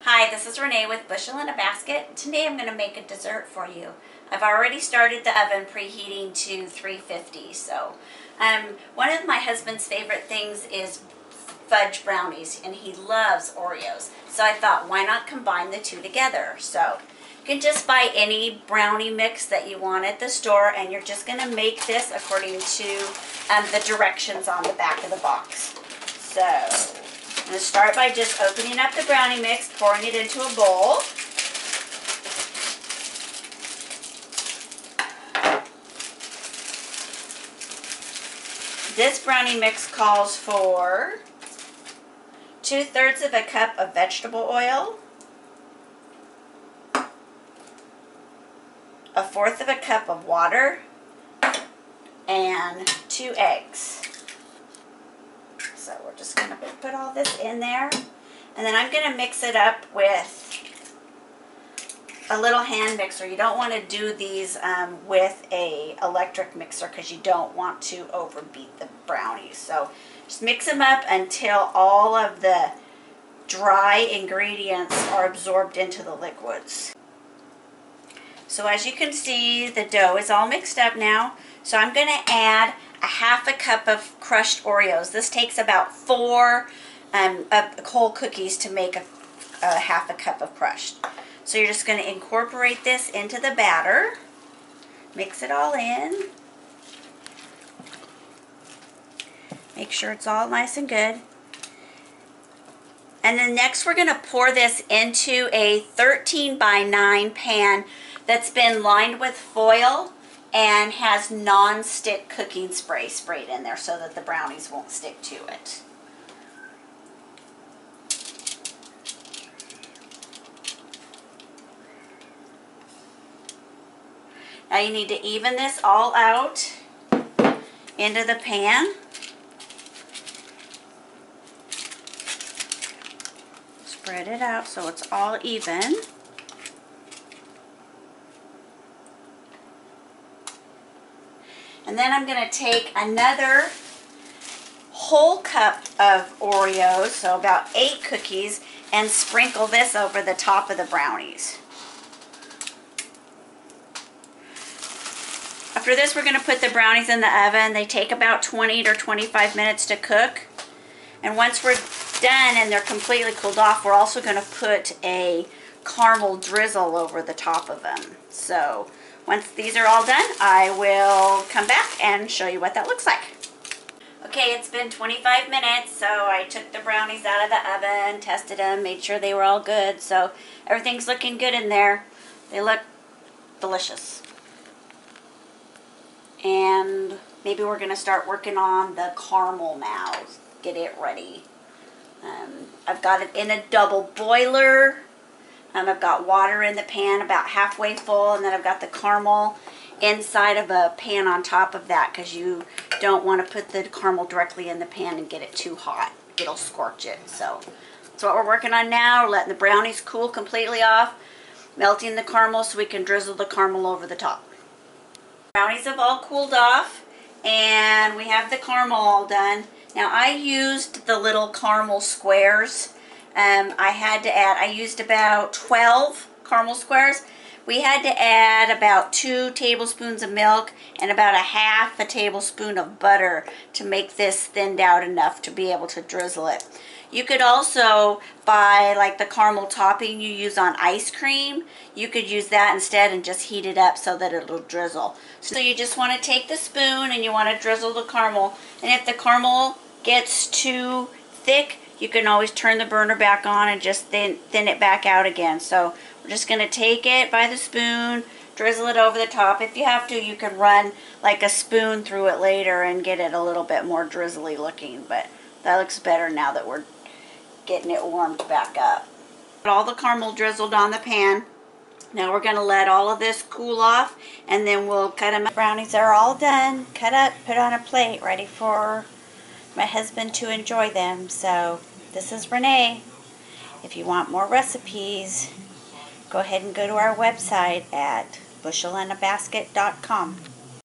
Hi, this is Renee with Bushel in a Basket. Today I'm going to make a dessert for you. I've already started the oven preheating to 350. One of my husband's favorite things is fudge brownies, and he loves Oreos. So I thought, why not combine the two together? So you can just buy any brownie mix that you want at the store, and you're just going to make this according to the directions on the back of the box. So I'm going to start by just opening up the brownie mix, pouring it into a bowl. This brownie mix calls for 2/3 of a cup of vegetable oil, 1/4 of a cup of water, and 2 eggs. So we're just going to put all this in there, and then I'm going to mix it up with a little hand mixer. You don't want to do these with a electric mixer because you don't want to overbeat the brownies. So just mix them up until all of the dry ingredients are absorbed into the liquids. So as you can see, the dough is all mixed up now. So I'm going to add a 1/2 cup of crushed Oreos. This takes about 4 whole cookies to make a 1/2 cup of crushed. So you're just going to incorporate this into the batter. Mix it all in. Make sure it's all nice and good. And then next we're going to pour this into a 13x9 pan that's been lined with foil and has non-stick cooking spray sprayed in there so that the brownies won't stick to it. Now you need to even this all out into the pan. Spread it out so it's all even. And then I'm going to take another whole cup of Oreos, so about 8 cookies, and sprinkle this over the top of the brownies. After this, we're going to put the brownies in the oven. They take about 20 to 25 minutes to cook. And once we're done and they're completely cooled off, we're also going to put a caramel drizzle over the top of them. So once these are all done, I will come back and show you what that looks like. Okay, it's been 25 minutes, so I took the brownies out of the oven, tested them, made sure they were all good. So everything's looking good in there. They look delicious. And maybe we're going to start working on the caramel now. Get it ready. I've got it in a double boiler. I've got water in the pan about halfway full, and then I've got the caramel inside of a pan on top of that because you don't want to put the caramel directly in the pan and get it too hot. It'll scorch it. So that's what we're working on now. We're letting the brownies cool completely off, melting the caramel so we can drizzle the caramel over the top. Brownies have all cooled off, and we have the caramel all done. Now I used the little caramel squares. I used about 12 caramel squares. We had to add about 2 tablespoons of milk and about 1/2 tablespoon of butter to make this thinned out enough to be able to drizzle it. You could also buy like the caramel topping you use on ice cream. You could use that instead and just heat it up so that it'll drizzle. So you just want to take the spoon and you want to drizzle the caramel. And if the caramel gets too thick, you can always turn the burner back on and just thin it back out again. So we're just going to take it by the spoon, drizzle it over the top. If you have to, you can run like a spoon through it later and get it a little bit more drizzly looking. But that looks better now that we're getting it warmed back up. Got all the caramel drizzled on the pan. Now we're going to let all of this cool off, and then we'll cut them. Brownies are all done, cut up, put on a plate, ready for my husband to enjoy them. So this is Renee. If you want more recipes, go ahead and go to our website at bushelandabasket.com.